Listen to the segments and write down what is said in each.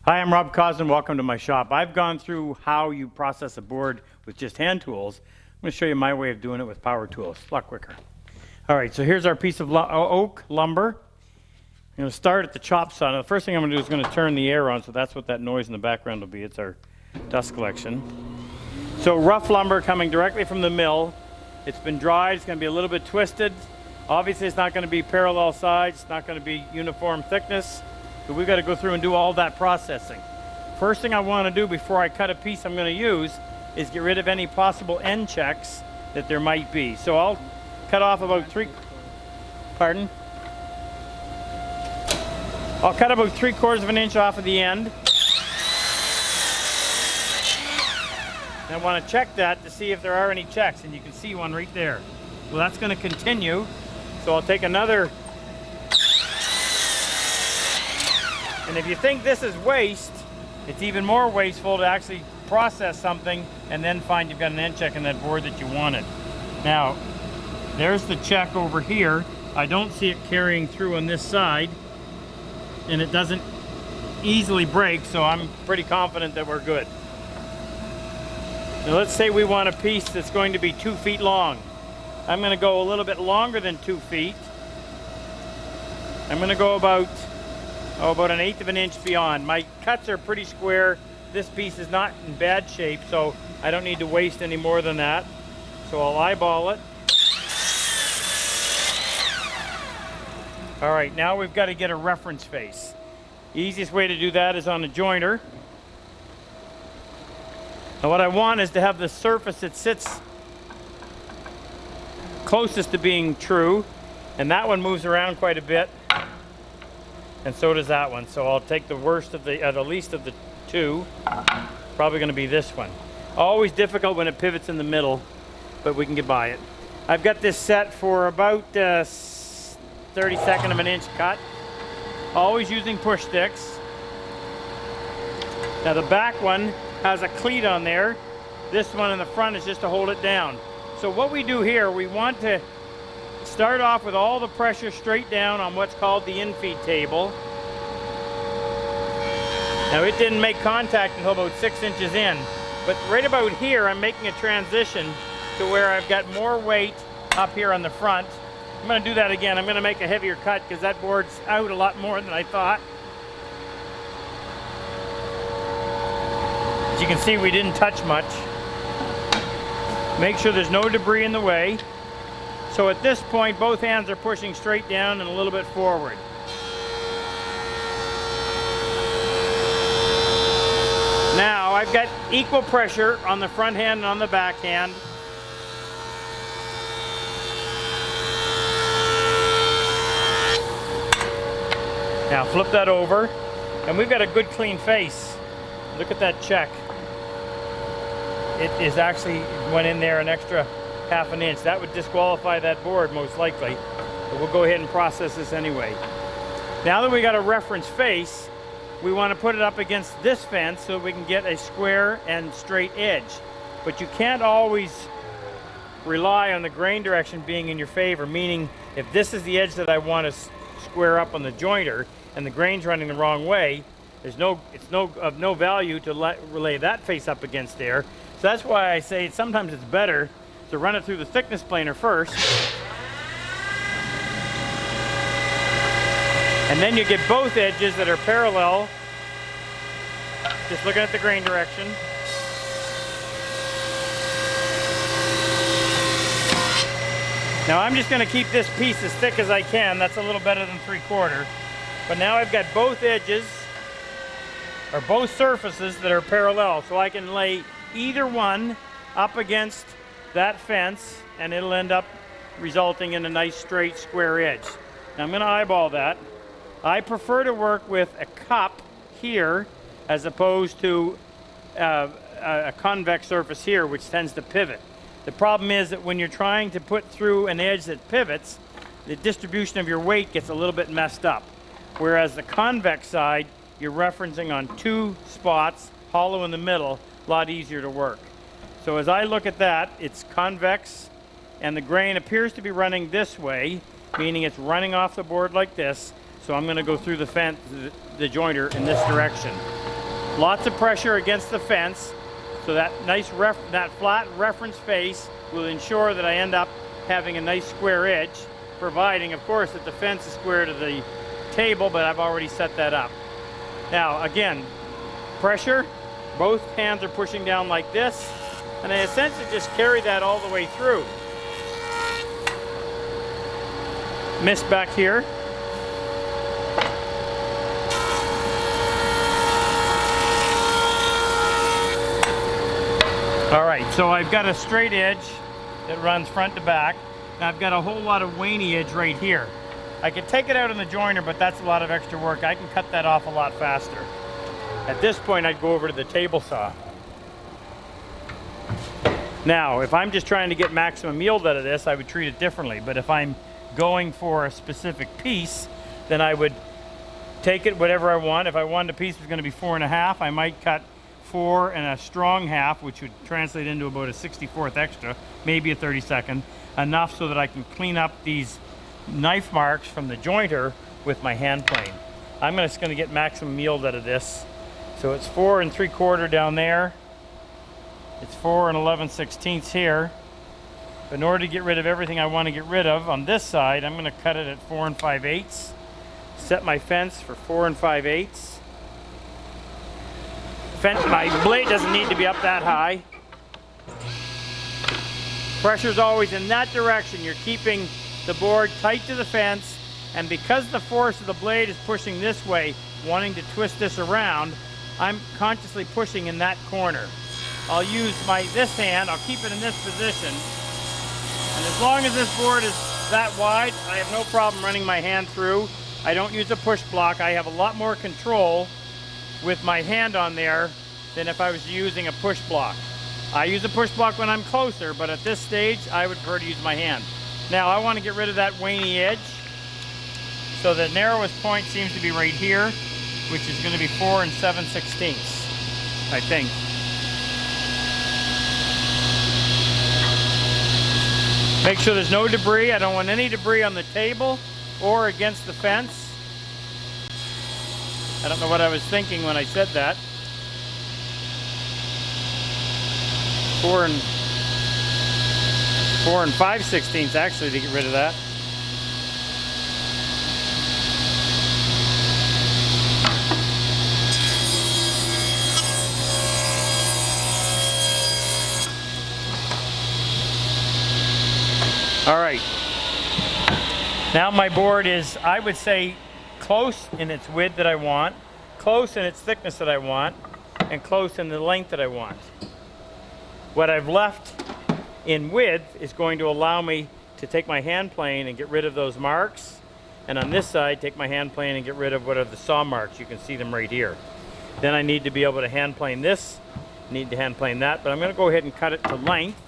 Hi, I'm Rob Cosman. Welcome to my shop. I've gone through how you process a board with just hand tools. I'm going to show you my way of doing it with power tools. It's a lot quicker. All right, so here's our piece of oak lumber. I'm going to start at the chop saw. Now, the first thing I'm going to do is going to turn the air on, so that's what that noise in the background will be. It's our dust collection. So rough lumber coming directly from the mill. It's been dried. It's going to be a little bit twisted. Obviously, it's not going to be parallel sides. It's not going to be uniform thickness. So we've got to go through and do all that processing. First thing I want to do before I cut a piece I'm going to use is get rid of any possible end checks that there might be. So I'll cut off about I'll cut about 3/4 of an inch off of the end. And I want to check that to see if there are any checks, and you can see one right there. Well, that's going to continue. So I'll take another. And if you think this is waste, it's even more wasteful to actually process something and then find you've got an end check in that board that you wanted. Now, there's the check over here. I don't see it carrying through on this side, and it doesn't easily break, so I'm pretty confident that we're good. Now let's say we want a piece that's going to be 2 feet long. I'm going to go a little bit longer than 2 feet. I'm going to go about 1/8 of an inch beyond. My cuts are pretty square. This piece is not in bad shape, so I don't need to waste any more than that. So I'll eyeball it. All right, now we've got to get a reference face. The easiest way to do that is on a jointer. Now what I want is to have the surface that sits closest to being true, and that one moves around quite a bit. And so does that one. So I'll take the worst of the least of the two. Probably going to be this one. Always difficult when it pivots in the middle, but we can get by it. I've got this set for about 32nd of an inch cut. Always using push sticks. Now the back one has a cleat on there. This one in the front is just to hold it down. So what we do here, we want to start off with all the pressure straight down on what's called the infeed table. Now it didn't make contact until about 6 inches in, but right about here I'm making a transition to where I've got more weight up here on the front. I'm going to do that again. I'm going to make a heavier cut because that board's out a lot more than I thought. As you can see, we didn't touch much. Make sure there's no debris in the way. So at this point, both hands are pushing straight down and a little bit forward. Now I've got equal pressure on the front hand and on the back hand. Now flip that over, and we've got a good clean face. Look at that check. It is actually went in there an extra 1/2 inch. That would disqualify that board most likely, but we'll go ahead and process this anyway. Now that we got a reference face, we want to put it up against this fence so we can get a square and straight edge. But you can't always rely on the grain direction being in your favor, meaning if this is the edge that I want to square up on the jointer and the grain's running the wrong way, it's of no value to relay that face up against there. So that's why I say sometimes it's better to run it through the thickness planer first, and then you get both edges that are parallel, just looking at the grain direction. Now I'm just going to keep this piece as thick as I can. That's a little better than 3/4. But now I've got both edges, or both surfaces that are parallel, so I can lay either one up against that fence and it'll end up resulting in a nice straight square edge. Now I'm going to eyeball that. I prefer to work with a cup here as opposed to a convex surface here, which tends to pivot. The problem is that when you're trying to put through an edge that pivots, the distribution of your weight gets a little bit messed up. Whereas the convex side, you're referencing on 2 spots, hollow in the middle, a lot easier to work. So as I look at that, it's convex, and the grain appears to be running this way, meaning it's running off the board like this. So I'm going to go through the jointer in this direction. Lots of pressure against the fence, so that that flat reference face will ensure that I end up having a nice square edge, providing, of course, that the fence is square to the table, but I've already set that up. Now, again, pressure, both hands are pushing down like this, and I essentially just carry that all the way through. Missed back here. All right, so I've got a straight edge that runs front to back. Now I've got a whole lot of waney edge right here. I could take it out in the joiner, but that's a lot of extra work. I can cut that off a lot faster. At this point, I'd go over to the table saw. Now, if I'm just trying to get maximum yield out of this, I would treat it differently. But if I'm going for a specific piece, then I would take it whatever I want. If I wanted a piece was going to be 4.5, I might cut 4 and a strong half, which would translate into about a 64th extra, maybe a 32nd, enough so that I can clean up these knife marks from the jointer with my hand plane. I'm just going to get maximum yield out of this. So it's 4 3/4 down there. It's 4 11/16 here. But in order to get rid of everything I want to get rid of on this side, I'm going to cut it at 4 5/8. Set my fence for 4 5/8. My blade doesn't need to be up that high. Pressure's always in that direction. You're keeping the board tight to the fence, and because the force of the blade is pushing this way, wanting to twist this around, I'm consciously pushing in that corner. I'll use this hand, I'll keep it in this position, and as long as this board is that wide, I have no problem running my hand through. I don't use a push block. I have a lot more control with my hand on there than if I was using a push block. I use a push block when I'm closer, but at this stage I would prefer to use my hand. Now I want to get rid of that waney edge, so the narrowest point seems to be right here, which is going to be 4 7/16, I think. Make sure there's no debris. I don't want any debris on the table or against the fence. I don't know what I was thinking when I said that. 4 5/16 actually to get rid of that. All right. Now my board is, I would say, close in its width that I want, close in its thickness that I want, and close in the length that I want. What I've left in width is going to allow me to take my hand plane and get rid of those marks, and on this side take my hand plane and get rid of what are the saw marks. You can see them right here. Then I need to be able to hand plane this, need to hand plane that, but I'm going to go ahead and cut it to length.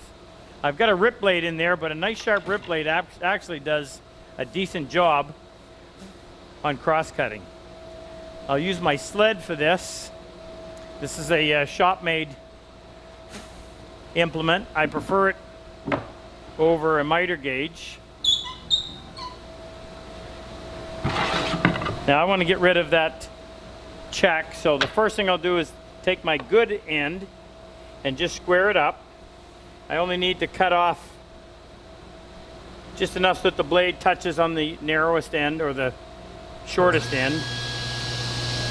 I've got a rip blade in there, but a nice sharp rip blade actually does a decent job on cross-cutting. I'll use my sled for this. This is a shop-made implement. I prefer it over a miter gauge. Now I want to get rid of that check, so the first thing I'll do is take my good end and just square it up. I only need to cut off just enough so that the blade touches on the narrowest end or the shortest end.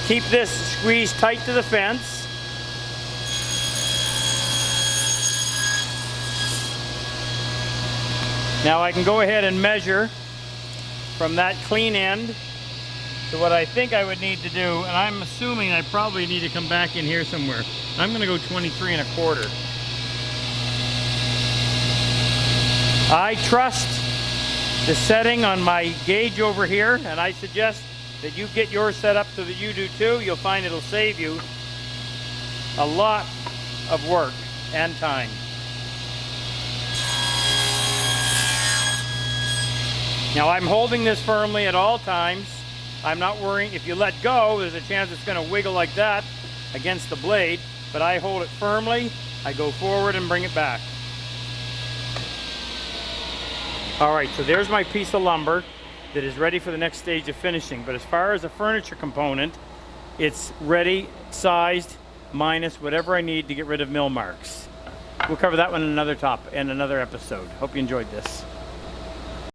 Keep this squeezed tight to the fence. Now I can go ahead and measure from that clean end to what I think I would need to do, and I'm assuming I probably need to come back in here somewhere. I'm going to go 23 1/4. I trust the setting on my gauge over here, and I suggest that you get yours set up so that you do too. You'll find it'll save you a lot of work and time. Now I'm holding this firmly at all times. I'm not worrying. If you let go, there's a chance it's going to wiggle like that against the blade, but I hold it firmly. I go forward and bring it back. All right, so there's my piece of lumber that is ready for the next stage of finishing. But as far as a furniture component, it's ready, sized, minus whatever I need to get rid of mill marks. We'll cover that one in another episode. Hope you enjoyed this.